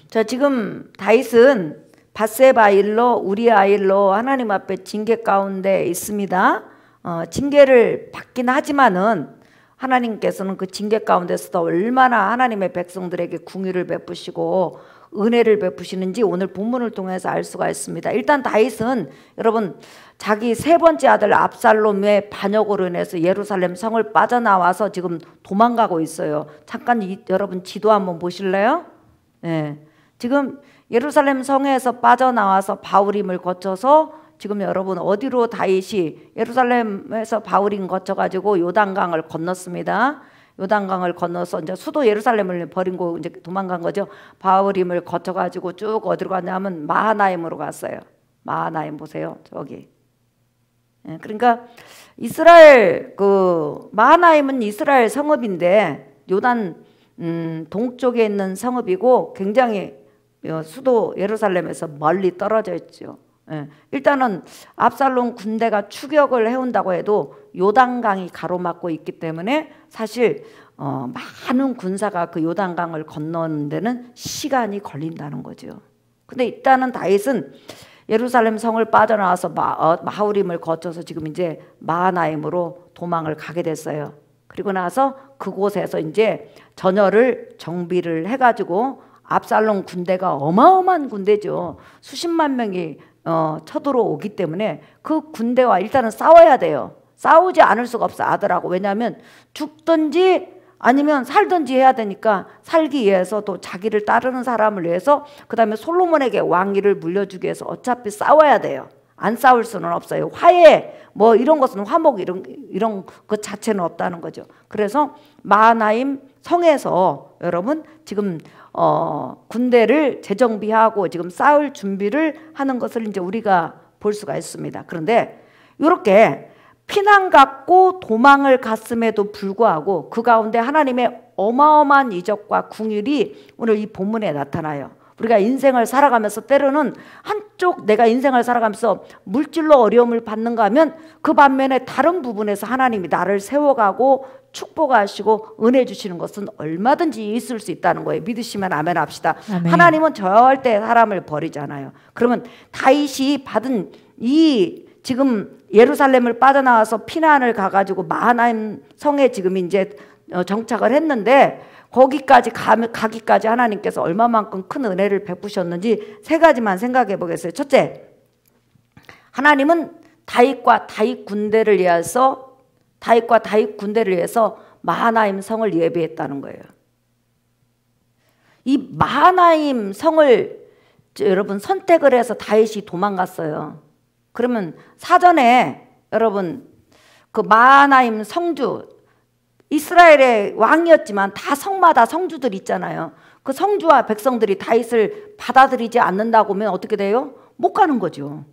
자, 지금 다윗은 밧세바 일로 우리아 일로 하나님 앞에 징계 가운데 있습니다. 징계를 받긴 하지만은 하나님께서는 그 징계 가운데서도 얼마나 하나님의 백성들에게 궁유를 베푸시고 은혜를 베푸시는지 오늘 본문을 통해서 알 수가 있습니다. 일단 다윗은 여러분 자기 세 번째 아들 압살롬의 반역으로 인해서 예루살렘 성을 빠져나와서 지금 도망가고 있어요. 잠깐 여러분 지도 한번 보실래요? 네. 지금 예루살렘 성에서 빠져나와서 바울임을 거쳐서 지금 여러분 어디로 다윗이 예루살렘에서 바울임 거쳐가지고 요단강을 건넜습니다. 요단강을 건너서 이제 수도 예루살렘을 버리고 이제 도망간 거죠. 바울임을 거쳐가지고 쭉 어디로 갔냐면 마하나임으로 갔어요. 마하나임 보세요, 저기. 예, 그러니까 이스라엘 마하나임은 이스라엘 성읍인데 요단 동쪽에 있는 성읍이고 굉장히 수도 예루살렘에서 멀리 떨어져 있죠. 예, 일단은 압살롬 군대가 추격을 해온다고 해도 요단강이 가로막고 있기 때문에 사실 많은 군사가 그 요단강을 건너는 데는 시간이 걸린다는 거죠. 근데 일단은 다윗은 예루살렘 성을 빠져나와서 마하우림을 거쳐서 지금 이제 마하나임으로 도망을 가게 됐어요. 그리고 나서 그곳에서 이제 전열을 정비를 해가지고 압살롬 군대가 어마어마한 군대죠. 수십만 명이 쳐들어오기 때문에 그 군대와 일단은 싸워야 돼요. 싸우지 않을 수가 없어 아들하고. 왜냐하면 죽든지 아니면 살든지 해야 되니까 살기 위해서 또 자기를 따르는 사람을 위해서 그 다음에 솔로몬에게 왕위를 물려주기 위해서 어차피 싸워야 돼요. 안 싸울 수는 없어요. 화해 뭐 이런 것은 화목 이런 것 자체는 없다는 거죠. 그래서 마하나임 성에서 여러분 지금 군대를 재정비하고 지금 싸울 준비를 하는 것을 이제 우리가 볼 수가 있습니다. 그런데 이렇게 피난 갔고 도망을 갔음에도 불구하고 그 가운데 하나님의 어마어마한 이적과 궁율이 오늘 이 본문에 나타나요. 우리가 인생을 살아가면서 때로는 한쪽 내가 인생을 살아가면서 물질로 어려움을 받는가 하면 그 반면에 다른 부분에서 하나님이 나를 세워가고 축복하시고 은혜 주시는 것은 얼마든지 있을 수 있다는 거예요. 믿으시면 아멘 합시다. 아멘. 하나님은 절대 사람을 버리잖아요. 그러면 다윗이 받은 이 지금 예루살렘을 빠져나와서 피난을 가가지고 마하나임 성에 지금 이제 정착을 했는데 거기까지 가기까지 하나님께서 얼마만큼 큰 은혜를 베푸셨는지 세 가지만 생각해 보겠어요. 첫째, 하나님은 다윗과 다윗 군대를 위해서 마하나임 성을 예비했다는 거예요. 이 마하나임 성을 여러분 선택을 해서 다윗이 도망갔어요. 그러면 사전에 여러분 그 마하나임 성주 이스라엘의 왕이었지만 다 성마다 성주들 있잖아요. 그 성주와 백성들이 다윗을 받아들이지 않는다고 하면 어떻게 돼요? 못 가는 거죠.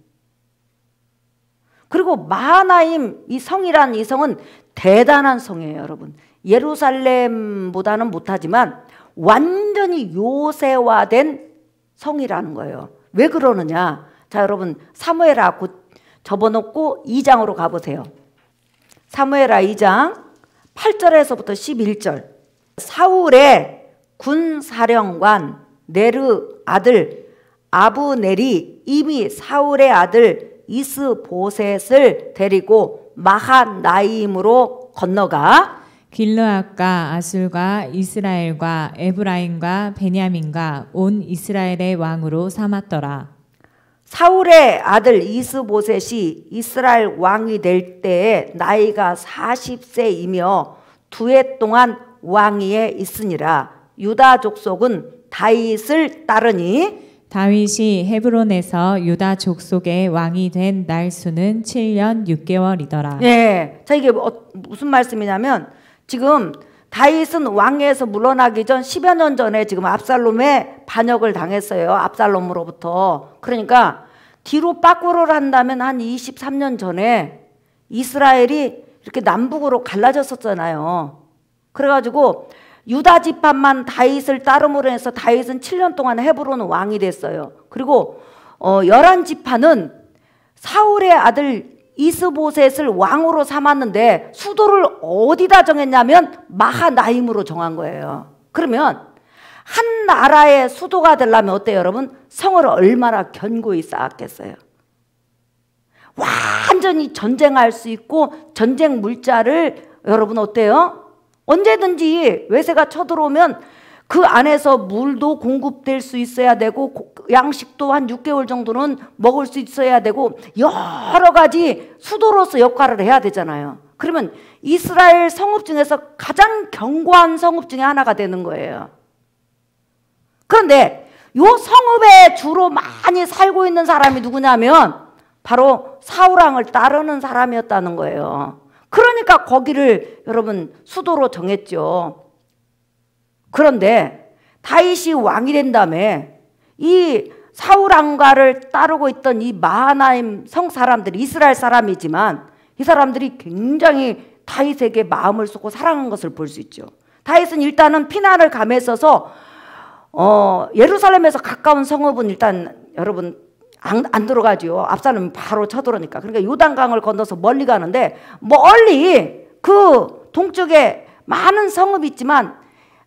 그리고 마하나임 이 성이란 이 성은 대단한 성이에요, 여러분. 예루살렘보다는 못하지만 완전히 요새화된 성이라는 거예요. 왜 그러느냐? 자, 여러분 사무엘하 곧 접어놓고 2장으로 가보세요. 사무엘하 2장 8절에서부터 11절. 사울의 군사령관 네르 아들 아브넬이 이미 사울의 아들 이스보셋을 데리고 마하나임으로 건너가 길르앗과 아술과 이스라엘과 에브라임과 베냐민과 온 이스라엘의 왕으로 삼았더라. 사울의 아들 이스보셋이 이스라엘 왕이 될 때에 나이가 40세이며 2해 동안 왕위에 있으니라. 유다 족속은 다윗을 따르니 다윗이 헤브론에서 유다 족속의 왕이 된 날수는 7년 6개월이더라. 예, 자 이게 무슨 말씀이냐면 지금 다윗은 왕위에서 물러나기 전 10여 년 전에 지금 압살롬의 반역을 당했어요. 압살롬으로부터. 그러니까 뒤로 빠꾸를 한다면 한 23년 전에 이스라엘이 이렇게 남북으로 갈라졌었잖아요. 그래가지고 유다 지파만 다윗을 따름으로 해서 다윗은 7년 동안 헤브론 왕이 됐어요. 그리고 11지파는 사울의 아들 이스보셋을 왕으로 삼았는데 수도를 어디다 정했냐면 마하나임으로 정한 거예요. 그러면 한 나라의 수도가 되려면 어때요 여러분? 성을 얼마나 견고히 쌓았겠어요. 완전히 전쟁할 수 있고 전쟁 물자를 여러분 어때요? 언제든지 외세가 쳐들어오면 그 안에서 물도 공급될 수 있어야 되고 양식도 한 6개월 정도는 먹을 수 있어야 되고 여러 가지 수도로서 역할을 해야 되잖아요. 그러면 이스라엘 성읍 중에서 가장 견고한 성읍 중에 하나가 되는 거예요. 그런데 요 성읍에 주로 많이 살고 있는 사람이 누구냐면 바로 사울왕을 따르는 사람이었다는 거예요. 그러니까 거기를 여러분 수도로 정했죠. 그런데 다윗이 왕이 된 다음에 이 사울왕가를 따르고 있던 이 마하나임 성 사람들이 이스라엘 사람이지만 이 사람들이 굉장히 다윗에게 마음을 쏟고 사랑한 것을 볼 수 있죠. 다윗은 일단은 피난을 감했어서 예루살렘에서 가까운 성읍은 일단 여러분 안 들어가죠. 압살롬이 바로 쳐들어오니까. 그러니까 요단강을 건너서 멀리 가는데 멀리 그 동쪽에 많은 성읍이 있지만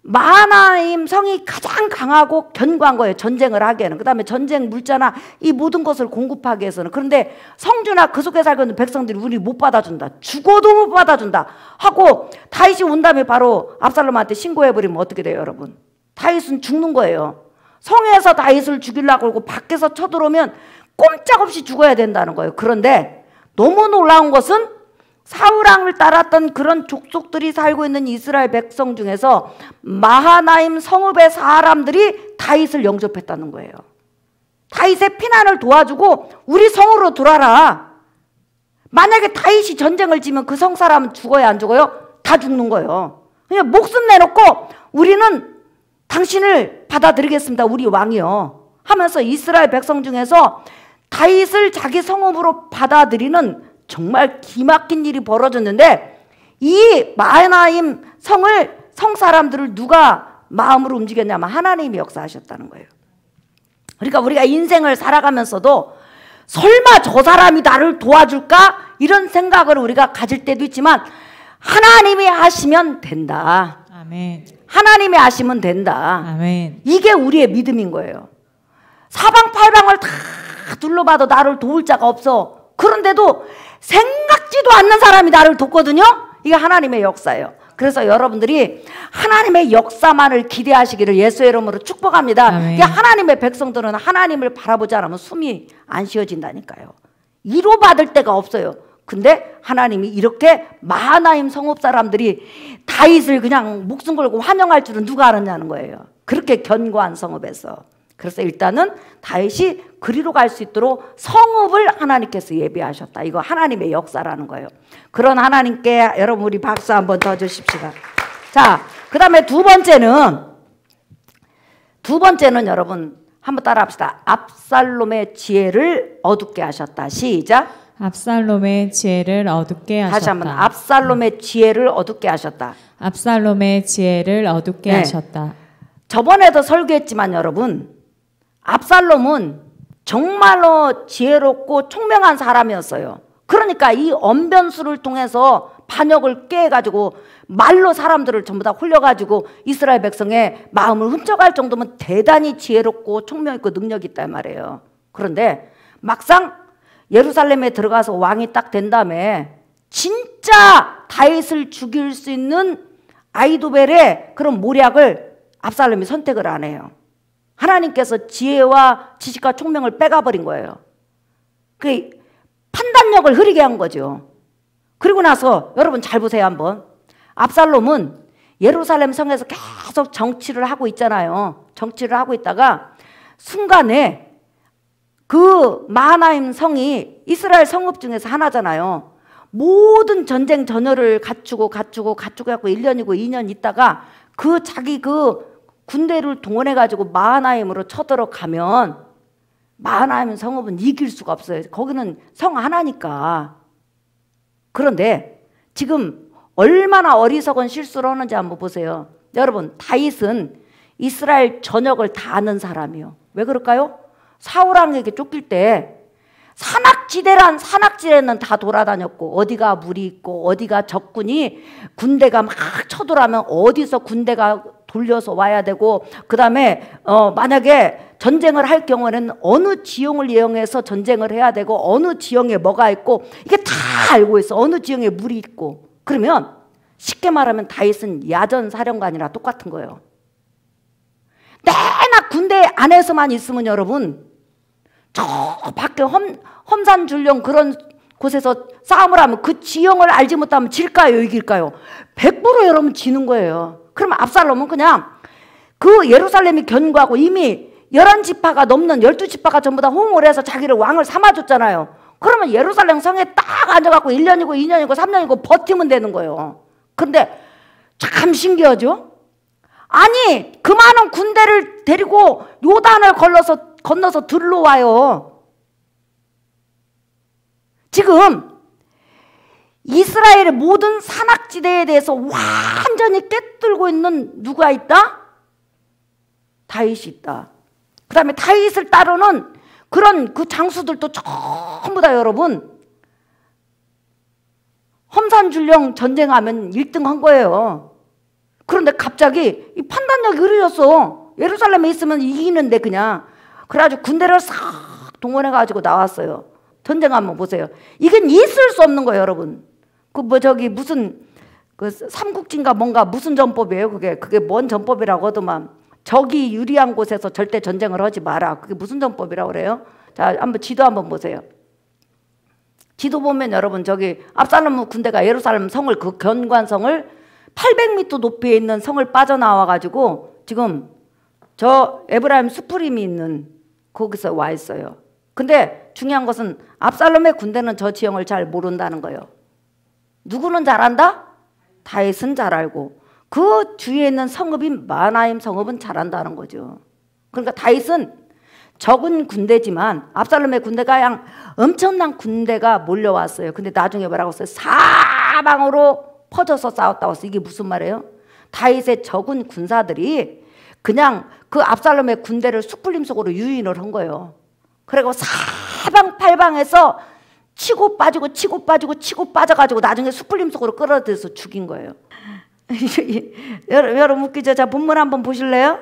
마하나임 성이 가장 강하고 견고한 거예요. 전쟁을 하기에는. 그 다음에 전쟁 물자나 이 모든 것을 공급하기 위해서는. 그런데 성주나 그 속에 살고 있는 백성들이 우리 못 받아준다. 죽어도 못 받아준다 하고 다윗이 온 다음에 바로 압살롬한테 신고해버리면 어떻게 돼요 여러분? 다윗은 죽는 거예요. 성에서 다윗을 죽이려고 하고 밖에서 쳐들어오면 꼼짝없이 죽어야 된다는 거예요. 그런데 너무 놀라운 것은 사울왕을 따랐던 그런 족속들이 살고 있는 이스라엘 백성 중에서 마하나임 성읍의 사람들이 다윗을 영접했다는 거예요. 다윗의 피난을 도와주고 우리 성으로 들어와라. 만약에 다윗이 전쟁을 지면 그 성 사람은 죽어요 안 죽어요? 다 죽는 거예요. 그냥 목숨 내놓고 우리는 당신을 받아들이겠습니다. 우리 왕이요 하면서 이스라엘 백성 중에서 다윗을 자기 성읍으로 받아들이는 정말 기막힌 일이 벌어졌는데 이 마하나임 성 사람들을 누가 마음으로 움직였냐면 하나님이 역사하셨다는 거예요. 그러니까 우리가 인생을 살아가면서도 설마 저 사람이 나를 도와줄까? 이런 생각을 우리가 가질 때도 있지만 하나님이 하시면 된다. 아멘. 하나님이 하시면 된다. 아멘. 이게 우리의 믿음인 거예요. 사방팔방을 다 둘러봐도 나를 도울 자가 없어. 그런데도 생각지도 않는 사람이 나를 돕거든요. 이게 하나님의 역사예요. 그래서 여러분들이 하나님의 역사만을 기대하시기를 예수의 이름으로 축복합니다. 아멘. 하나님의 백성들은 하나님을 바라보지 않으면 숨이 안 쉬어진다니까요. 위로받을 데가 없어요. 근데 하나님이 이렇게 마하나임 성읍 사람들이 다윗을 그냥 목숨 걸고 환영할 줄은 누가 알았냐는 거예요. 그렇게 견고한 성읍에서. 그래서 일단은 다윗이 그리로 갈 수 있도록 성읍을 하나님께서 예비하셨다. 이거 하나님의 역사라는 거예요. 그런 하나님께 여러분 우리 박수 한번 더 주십시다. 자, 그 다음에 두 번째는 여러분 한번 따라 합시다. 압살롬의 지혜를 어둡게 하셨다. 시작. 압살롬의 지혜를 어둡게 하셨다. 다시 한번 압살롬의 지혜를 어둡게 하셨다. 압살롬의 지혜를 어둡게 하셨다. 저번에도 설교했지만 여러분 압살롬은 정말로 지혜롭고 총명한 사람이었어요. 그러니까 이 언변수를 통해서 반역을 깨가지고 말로 사람들을 전부 다 홀려가지고 이스라엘 백성의 마음을 훔쳐갈 정도면 대단히 지혜롭고 총명있고 능력이 있단 말이에요. 그런데 막상 예루살렘에 들어가서 왕이 딱 된 다음에 진짜 다윗을 죽일 수 있는 아히도벨의 그런 모략을 압살롬이 선택을 안 해요. 하나님께서 지혜와 지식과 총명을 빼가버린 거예요. 그 판단력을 흐리게 한 거죠. 그리고 나서 여러분 잘 보세요 한번. 압살롬은 예루살렘 성에서 계속 정치를 하고 있잖아요. 정치를 하고 있다가 순간에 그 마하나임 성이 이스라엘 성읍 중에서 하나잖아요. 모든 전쟁 전열을 갖추고 갖고 1년이고 2년 있다가 그 자기 그 군대를 동원해가지고 마하나임으로 쳐들어가면 마하나임 성읍은 이길 수가 없어요. 거기는 성 하나니까. 그런데 지금 얼마나 어리석은 실수를 하는지 한번 보세요. 여러분 다윗은 이스라엘 전역을 다 아는 사람이에요. 왜 그럴까요? 사울왕에게 쫓길 때 산악지대는 다 돌아다녔고 어디가 물이 있고 어디가 적군이 군대가 막 쳐들어오면 어디서 군대가 돌려서 와야 되고, 그 다음에 만약에 전쟁을 할 경우에는 어느 지형을 이용해서 전쟁을 해야 되고, 어느 지형에 뭐가 있고, 이게 다 알고 있어. 어느 지형에 물이 있고. 그러면 쉽게 말하면 다윗은 야전 사령관이랑 똑같은 거예요. 내나 군대 안에서만 있으면 여러분, 저 밖에 험산줄령 그런 곳에서 싸움을 하면 그 지형을 알지 못하면 질까요, 이길까요? 100% 여러분 지는 거예요. 그러면 압살롬은 그냥 그 예루살렘이 견고하고 이미 11지파가 넘는 12지파가 전부 다 호응을 해서 자기를 왕을 삼아줬잖아요. 그러면 예루살렘 성에 딱 앉아갖고 1년이고 2년이고 3년이고 버티면 되는 거예요. 근데 참 신기하죠? 아니, 그 많은 군대를 데리고 요단을 건너서 들러와요. 지금 이스라엘의 모든 산악지대에 대해서 완전히 꿰뚫고 있는 누가 있다? 다윗이 있다. 그 다음에 다윗을 따르는 그런 그 장수들도 전부 다 여러분 험산줄령 전쟁하면 1등 한 거예요. 그런데 갑자기 이 판단력이 흐려졌어. 예루살렘에 있으면 이기는데 그냥. 그래가지고 군대를 싹 동원해가지고 나왔어요. 전쟁 한번 보세요. 이건 있을 수 없는 거예요, 여러분. 그 무슨 그 삼국지인가 뭔가 무슨 전법이에요? 그게 뭔 전법이라고 하더만. 적이 유리한 곳에서 절대 전쟁을 하지 마라. 그게 무슨 전법이라고 그래요? 자, 한번 지도 한번 보세요. 지도 보면 여러분 저기 압살롬 군대가 예루살렘 성을 그 견관성을 800m 높이에 있는 성을 빠져나와 가지고 지금 저 에브라임 수프림이 있는 거기서 와 있어요. 근데 중요한 것은 압살롬의 군대는 저 지형을 잘 모른다는 거예요. 누구는 잘 안다? 다윗은 잘 알고 그 주위에 있는 성읍인 마하나임 성읍은 잘 안다는 거죠. 그러니까 다윗은 적은 군대지만 압살롬의 군대가 그냥 엄청난 군대가 몰려왔어요. 근데 나중에 뭐라고 했어요? 사방으로 퍼져서 싸웠다고 했어요. 이게 무슨 말이에요? 다윗의 적은 군사들이 그냥 그 압살롬의 군대를 숯불림 속으로 유인을 한 거예요. 그리고 사방팔방에서 치고 빠지고 치고 빠지고 치고 빠져가지고 나중에 숯불림 속으로 끌어들여서 죽인 거예요. 여러분 웃기죠? 자, 본문 한번 보실래요?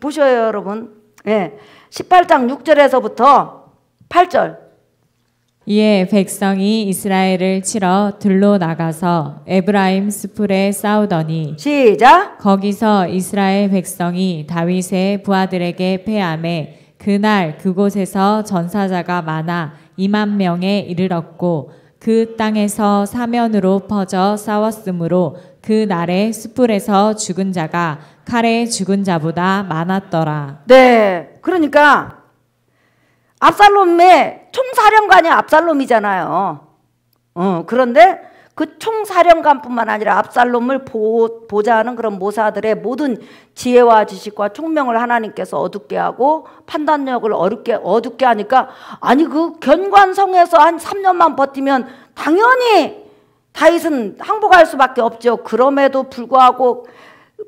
보셔요, 여러분. 예, 18장 6절에서부터 8절. 이에 백성이 이스라엘을 치러 들로 나가서 에브라임 스풀에 싸우더니 시작. 거기서 이스라엘 백성이 다윗의 부하들에게 패하매 그날 그곳에서 전사자가 많아 2만 명에 이르렀고 그 땅에서 사면으로 퍼져 싸웠으므로 그 날에 스풀에서 죽은 자가 칼에 죽은 자보다 많았더라. 네, 그러니까 압살롬의 총사령관이 압살롬이잖아요. 그런데 그 총사령관뿐만 아니라 압살롬을 보좌하는 그런 모사들의 모든 지혜와 지식과 총명을 하나님께서 어둡게 하고 판단력을 어둡게 하니까 아니 그 견관성에서 한 3년만 버티면 당연히 다윗은 항복할 수밖에 없죠. 그럼에도 불구하고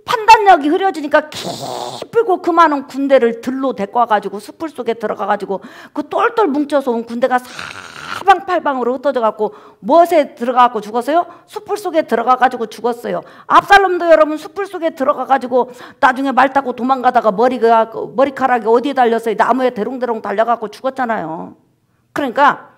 판단력이 흐려지니까 기쁘고 그 많은 군대를 들로 데리고 와가지고 숯불 속에 들어가가지고 그 똘똘 뭉쳐서 온 군대가 사방팔방으로 흩어져갖고 무엇에 들어가갖고 죽었어요? 숯불 속에 들어가가지고 죽었어요. 압살롬도 여러분 숯불 속에 들어가가지고 나중에 말 타고 도망가다가 머리카락이 어디에 달렸어요? 나무에 대롱대롱 달려갖고 죽었잖아요. 그러니까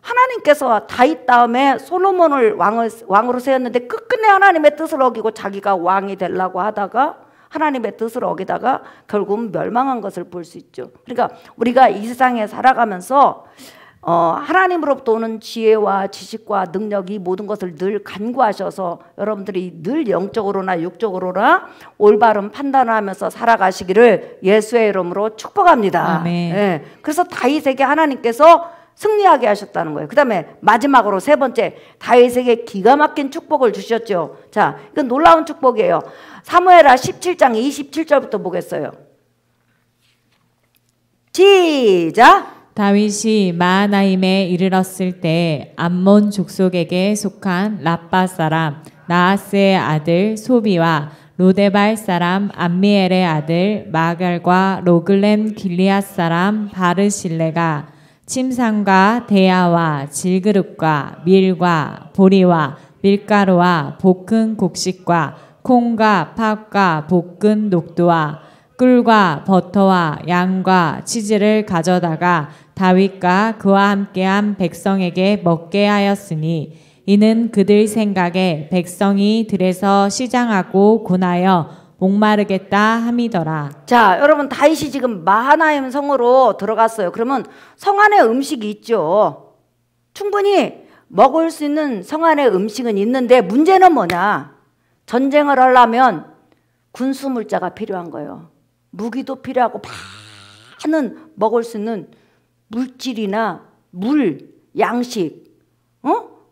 하나님께서 다윗 다음에 솔로몬을 왕으로 세웠는데 끝끝내 하나님의 뜻을 어기고 자기가 왕이 되려고 하다가 하나님의 뜻을 어기다가 결국은 멸망한 것을 볼 수 있죠. 그러니까 우리가 이 세상에 살아가면서 하나님으로부터 오는 지혜와 지식과 능력이 모든 것을 늘 간구하셔서 여러분들이 늘 영적으로나 육적으로나 올바른 판단을 하면서 살아가시기를 예수의 이름으로 축복합니다. 아멘. 네. 그래서 다윗에게 하나님께서 승리하게 하셨다는 거예요. 그 다음에 마지막으로 세 번째, 다윗에게 기가 막힌 축복을 주셨죠. 자, 이건 놀라운 축복이에요. 사무엘하 17장 27절부터 보겠어요. 시작. 다윗이 마하나임에 이르렀을 때 암몬 족속에게 속한 라빠 사람 나하스의 아들 소비와 로데발 사람 암미엘의 아들 마갈과 로글렘 길리앗 사람 바르실레가 침상과 대야와 질그릇과 밀과 보리와 밀가루와 볶은 곡식과 콩과 팥과 볶은 녹두와 꿀과 버터와 양과 치즈를 가져다가 다윗과 그와 함께한 백성에게 먹게 하였으니 이는 그들 생각에 백성이 들에서 시장하고 고나여 목마르겠다 함이더라. 자, 여러분 다윗이 지금 마하나임 성으로 들어갔어요. 그러면 성 안에 음식이 있죠. 충분히 먹을 수 있는 성 안에 음식은 있는데 문제는 뭐냐? 전쟁을 하려면 군수물자가 필요한 거예요. 무기도 필요하고 많은 먹을 수 있는 물질이나 물, 양식,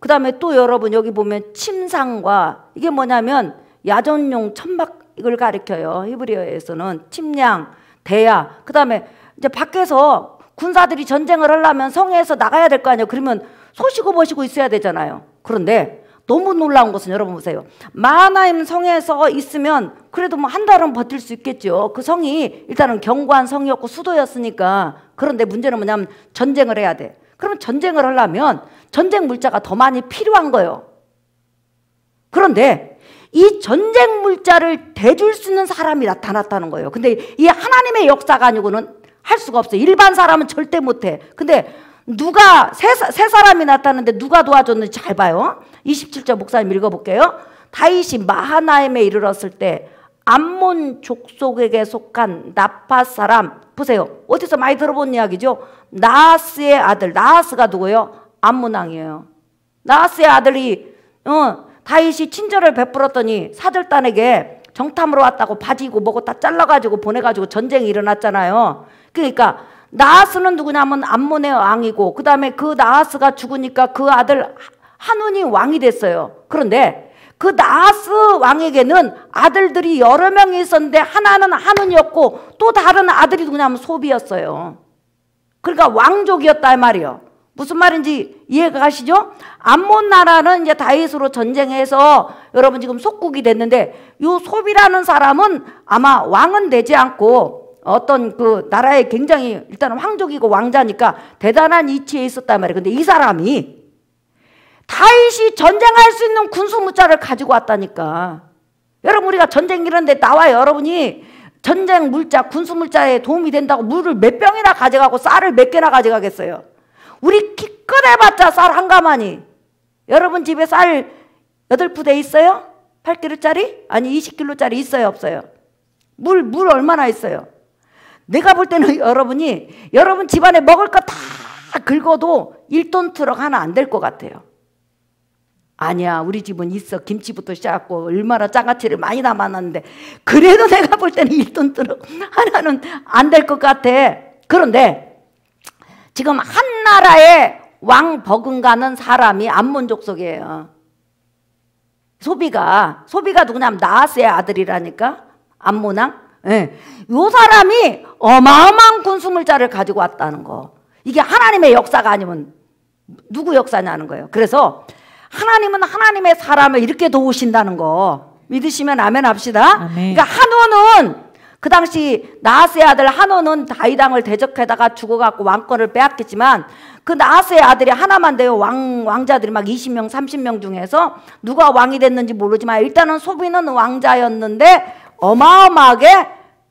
그 다음에 또 여러분 여기 보면 침상과 이게 뭐냐면 야전용 천막을 가리켜요. 히브리어에서는 침량, 대야. 그 다음에 이제 밖에서 군사들이 전쟁을 하려면 성에서 나가야 될 거 아니에요. 그러면 쏘시고 보시고 있어야 되잖아요. 그런데 너무 놀라운 것은 여러분 보세요. 마하나임 성에서 있으면 그래도 뭐 한 달은 버틸 수 있겠죠. 그 성이 일단은 견고한 성이었고 수도였으니까. 그런데 문제는 뭐냐면 전쟁을 해야 돼. 그러면 전쟁을 하려면 전쟁 물자가 더 많이 필요한 거예요. 그런데 이 전쟁 물자를 대줄 수 있는 사람이 나타났다는 거예요. 근데 이 하나님의 역사가 아니고는 할 수가 없어요. 일반 사람은 절대 못해. 근데 누가 세 사람이 나타났는데 누가 도와줬는지 잘 봐요. 27절 목사님 읽어볼게요. 다윗이 마하나임에 이르렀을 때 암몬 족속에게 속한 나팟 사람, 보세요. 어디서 많이 들어본 이야기죠. 나하스의 아들, 나하스가 누구예요? 암몬 왕이에요. 나하스의 아들이 다윗이 친절을 베풀었더니 사절단에게 정탐으로 왔다고 바지 입고 뭐고 다 잘라가지고 보내가지고 전쟁이 일어났잖아요. 그러니까 나하스는 누구냐면 암몬의 왕이고 그 다음에 그 나하스가 죽으니까 그 아들 한운이 왕이 됐어요. 그런데 그 나하스 왕에게는 아들들이 여러 명이 있었는데 하나는 한운이었고 또 다른 아들이 누구냐면 소비였어요. 그러니까 왕족이었다 이 말이에요. 무슨 말인지 이해가 가시죠? 암몬 나라는 이제 다윗으로 전쟁해서 여러분 지금 속국이 됐는데 요 소비라는 사람은 아마 왕은 되지 않고 어떤 그 나라에 굉장히 일단은 황족이고 왕자니까 대단한 위치에 있었단 말이에요. 근데 이 사람이 다윗이 전쟁할 수 있는 군수무자를 가지고 왔다니까. 여러분 우리가 전쟁 이런데 나와요. 여러분이 전쟁 물자, 군수물자에 도움이 된다고 물을 몇 병이나 가져가고 쌀을 몇 개나 가져가겠어요. 우리 기껏 해봤자 쌀 한 가마니. 여러분 집에 쌀 8부대 있어요? 8kg짜리? 아니 20kg짜리 있어요 없어요? 물 얼마나 있어요? 내가 볼 때는 여러분 집안에 먹을 거 다 긁어도 1톤 트럭 하나 안 될 것 같아요. 아니야 우리 집은 있어. 김치부터 시작하고 얼마나 장아찌를 많이 담았는데 그래도 내가 볼 때는 1톤 트럭 하나는 안 될 것 같아. 그런데 지금 한 나라의 왕 버금가는 사람이 암몬 족속이에요. 소비가 누구냐면 나하스의 아들이라니까. 암몬 왕. 예. 요 사람이 어마어마한 군수물자를 가지고 왔다는 거. 이게 하나님의 역사가 아니면 누구 역사냐는 거예요. 그래서 하나님은 하나님의 사람을 이렇게 도우신다는 거 믿으시면 아멘 합시다. 아멘. 그러니까 한온은 그 당시 나하스의 아들 한온은 다윗 왕을 대적하다가 죽어갖고 왕권을 빼앗겼지만 그 나하스의 아들이 하나만 돼요. 왕자들이 막 20명 30명 중에서 누가 왕이 됐는지 모르지만 일단은 소비는 왕자였는데 어마어마하게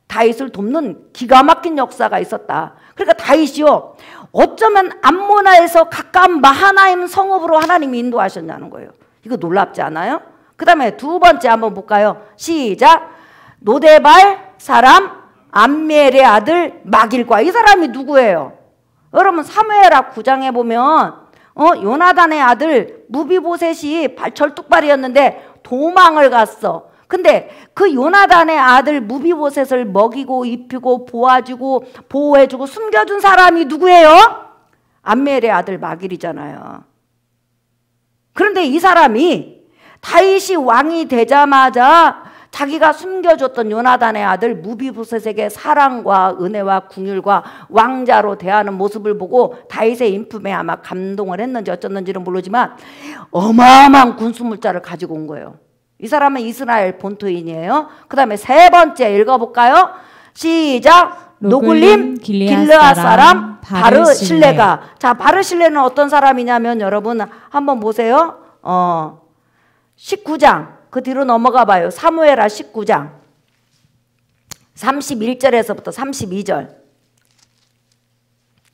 다윗을 돕는 기가 막힌 역사가 있었다. 그러니까 다윗이요 어쩌면 암모나에서 가까운 마하나임 성읍으로 하나님이 인도하셨냐는 거예요. 이거 놀랍지 않아요? 그 다음에 두 번째 한번 볼까요? 시작. 노데발 사람 암미엘의 아들 마길과. 이 사람이 누구예요? 여러분 사무엘하 9장에 보면 요나단의 아들 무비보셋이 절뚝발이었는데 도망을 갔어. 근데 그 요나단의 아들 무비보셋을 먹이고 입히고 보아주고 보호해주고 숨겨준 사람이 누구예요? 암미엘의 아들 마길이잖아요. 그런데 이 사람이 다윗이 왕이 되자마자 자기가 숨겨줬던 요나단의 아들 무비보셋에게 사랑과 은혜와 긍휼과 왕자로 대하는 모습을 보고 다윗의 인품에 아마 감동을 했는지 어쩌는지는 모르지만 어마어마한 군수물자를 가지고 온 거예요. 이 사람은 이스라엘 본토인이에요. 그 다음에 세 번째 읽어볼까요? 시작. 노글림 길르앗 사람 바르실레가. 자, 바르실레는 어떤 사람이냐면 여러분 한번 보세요. 19장 그 뒤로 넘어가 봐요. 사무엘하 19장 31절에서부터 32절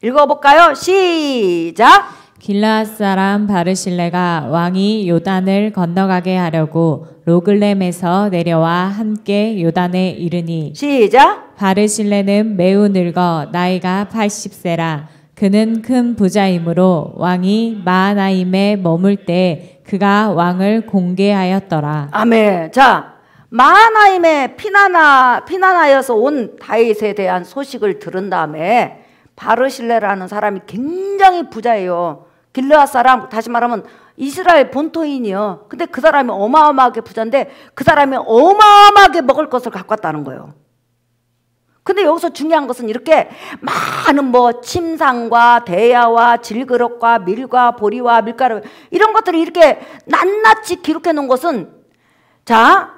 읽어볼까요? 시작. 길르앗 사람 바르실레가 왕이 요단을 건너가게 하려고 로글렘에서 내려와 함께 요단에 이르니 시작. 바르실레는 매우 늙어 나이가 80세라. 그는 큰 부자이므로 왕이 마하나임에 머물 때 그가 왕을 공개하였더라. 아멘. 자, 마하나임에 피난하여서 온 다윗에 대한 소식을 들은 다음에 바르실레라는 사람이 굉장히 부자예요. 길르앗 사람, 다시 말하면 이스라엘 본토인이요. 근데 그 사람이 어마어마하게 부자인데 그 사람이 어마어마하게 먹을 것을 갖고 왔다는 거예요. 근데 여기서 중요한 것은 이렇게 많은 뭐 침상과 대야와 질그릇과 밀과 보리와 밀가루 이런 것들을 이렇게 낱낱이 기록해 놓은 것은 자,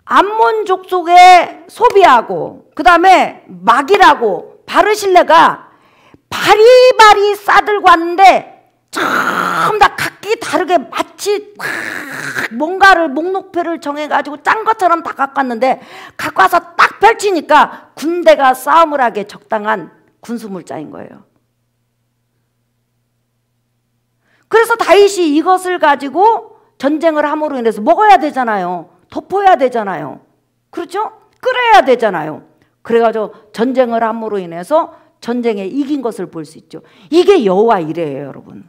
암몬 족속에 소비하고 그 다음에 막이라고 바르실레가 바리바리 싸들고 왔는데 전부 다 각기 다르게 마치 뭔가를 목록표를 정해가지고 짠 것처럼 다 갖고 왔는데 갖고 와서 딱 펼치니까 군대가 싸움을 하기에 적당한 군수물자인 거예요. 그래서 다윗이 이것을 가지고 전쟁을 함으로 인해서 먹어야 되잖아요. 덮어야 되잖아요. 그렇죠? 끓여야 되잖아요. 그래가지고 전쟁을 함으로 인해서 전쟁에 이긴 것을 볼 수 있죠. 이게 여호와 이레예요, 여러분.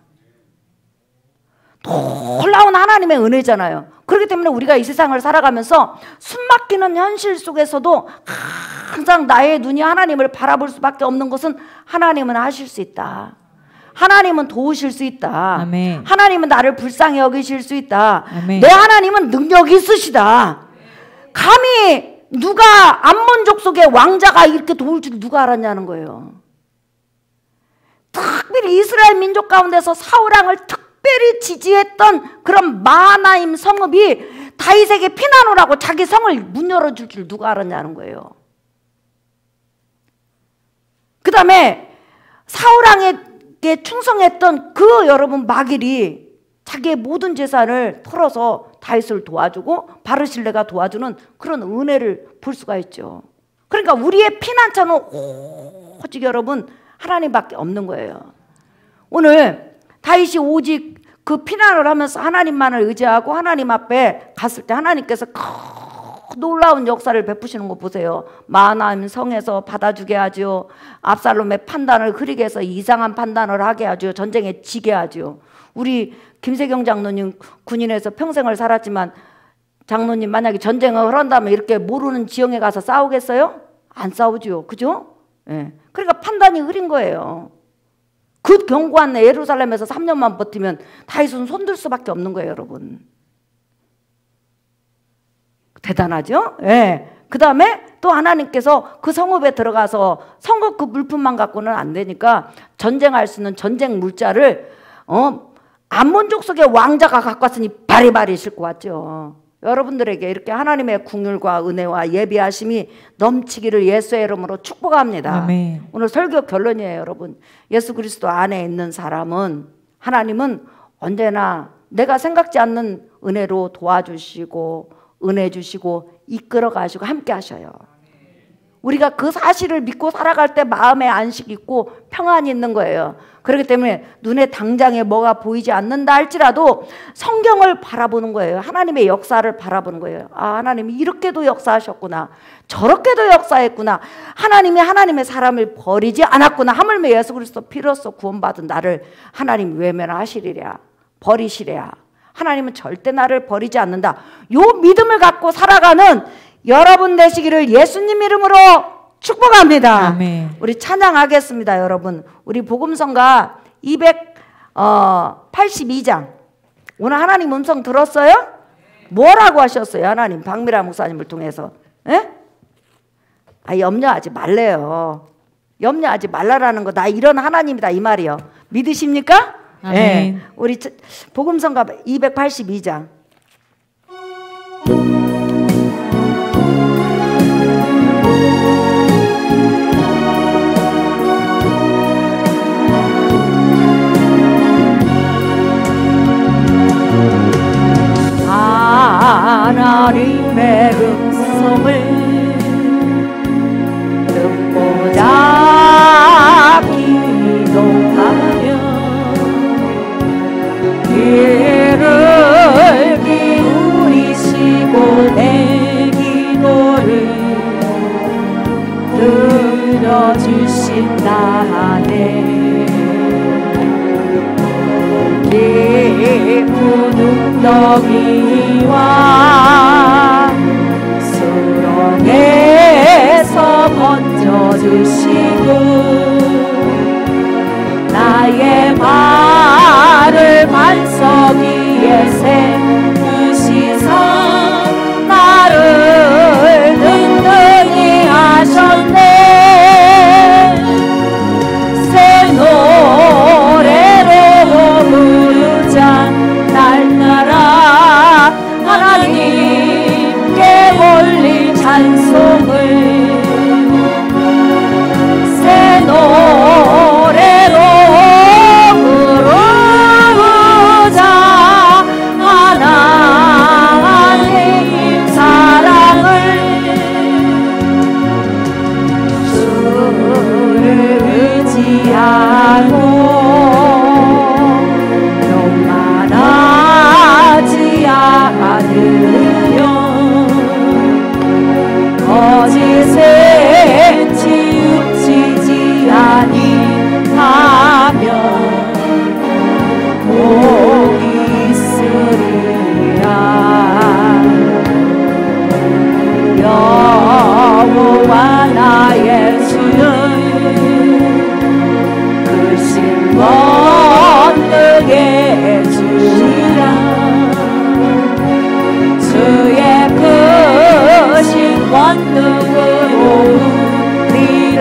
놀라운 하나님의 은혜잖아요. 그렇기 때문에 우리가 이 세상을 살아가면서 숨막히는 현실 속에서도 항상 나의 눈이 하나님을 바라볼 수밖에 없는 것은 하나님은 하실 수 있다. 하나님은 도우실 수 있다. 아멘. 하나님은 나를 불쌍히 여기실 수 있다. 아멘. 내 하나님은 능력이 있으시다. 감히 누가 암몬 족속의 왕자가 이렇게 도울 줄 누가 알았냐는 거예요. 특별히 이스라엘 민족 가운데서 사울왕을 특별히 지지했던 그런 마하나임 성읍이 다윗에게 피난 오라고 자기 성을 문 열어줄 줄 누가 알았냐는 거예요. 그 다음에 사울왕에게 충성했던 그 여러분 마길이 자기의 모든 재산을 털어서 다윗을 도와주고 바르실레가 도와주는 그런 은혜를 볼 수가 있죠. 그러니까 우리의 피난처는 오직 여러분 하나님밖에 없는 거예요. 오늘 다윗이 오직 그 피난을 하면서 하나님만을 의지하고 하나님 앞에 갔을 때 하나님께서 놀라운 역사를 베푸시는 거 보세요. 마하나임 성에서 받아주게 하죠. 압살롬의 판단을 흐리게 해서 이상한 판단을 하게 하죠. 전쟁에 지게 하죠. 우리 김세경 장로님 군인에서 평생을 살았지만 장로님 만약에 전쟁을 한다면 이렇게 모르는 지형에 가서 싸우겠어요? 안 싸우죠. 그죠? 예. 그러니까 판단이 흐린 거예요. 그 견고한 예루살렘에서 3년만 버티면 다윗은 손들 수밖에 없는 거예요, 여러분. 대단하죠? 예. 그 다음에 또 하나님께서 그 성읍에 들어가서 성읍 그 물품만 갖고는 안 되니까 전쟁할 수 있는 전쟁 물자를 암몬 족속의 왕자가 갖고 왔으니 바리바리 싣고 왔죠. 여러분들에게 이렇게 하나님의 긍휼과 은혜와 예비하심이 넘치기를 예수의 이름으로 축복합니다. 아멘. 오늘 설교 결론이에요, 여러분. 예수 그리스도 안에 있는 사람은 하나님은 언제나 내가 생각지 않는 은혜로 도와주시고 은혜 주시고 이끌어 가시고 함께 하셔요. 우리가 그 사실을 믿고 살아갈 때 마음에 안식이 있고 평안이 있는 거예요. 그렇기 때문에 눈에 당장에 뭐가 보이지 않는다 할지라도 성경을 바라보는 거예요. 하나님의 역사를 바라보는 거예요. 아, 하나님이 이렇게도 역사하셨구나. 저렇게도 역사했구나. 하나님이 하나님의 사람을 버리지 않았구나. 하물며 예수 그리스도 피로써 구원받은 나를 하나님 외면하시리랴. 버리시랴. 하나님은 절대 나를 버리지 않는다. 요 믿음을 갖고 살아가는 여러분 되시기를 예수님 이름으로 축복합니다. 아멘. 우리 찬양하겠습니다, 여러분. 우리 복음성가 282장. 오늘 하나님 음성 들었어요? 뭐라고 하셨어요, 하나님? 박미라 목사님을 통해서. 에? 아, 염려하지 말래요. 염려하지 말라라는 거, 나 이런 하나님이다 이 말이요. 믿으십니까? 아멘. 네. 우리 복음성가 282장. 주신다네. 깊은 웅덩이와 수렁에서 건져주시고 나의 발을 반석 위에 세우시사 나를 든든히 하셨네. 새 노래로 부르자 날마다 하나님께 올릴 찬송을 새 노래로 부르자 하나님 사랑을 주를 의지하고 교만하지 않으며 거짓에 치우치지 아니하면 복이 있으리라. 여호와 나의 주는 크신 권능의 주시라. 주의 크신 권능으로 우리를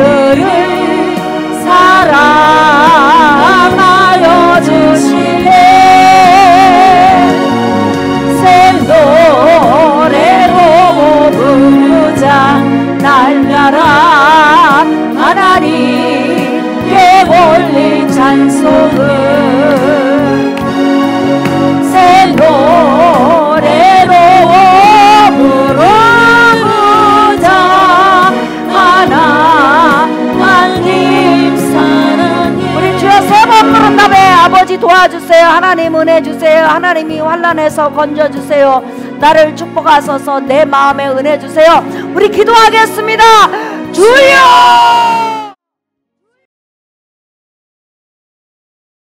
사랑하여 주시네. 새 노래로 부르자 날마다 하나님께 올린 찬송을 새 노래로 부르자 하나님 사랑해. 우리 주여 세 번 부른다며 아버지 도와주세요. 하나님 은혜 주세요. 하나님이 환난에서 건져주세요. 나를 축복하소서. 내 마음에 은혜 주세요. 우리 기도하겠습니다. 주여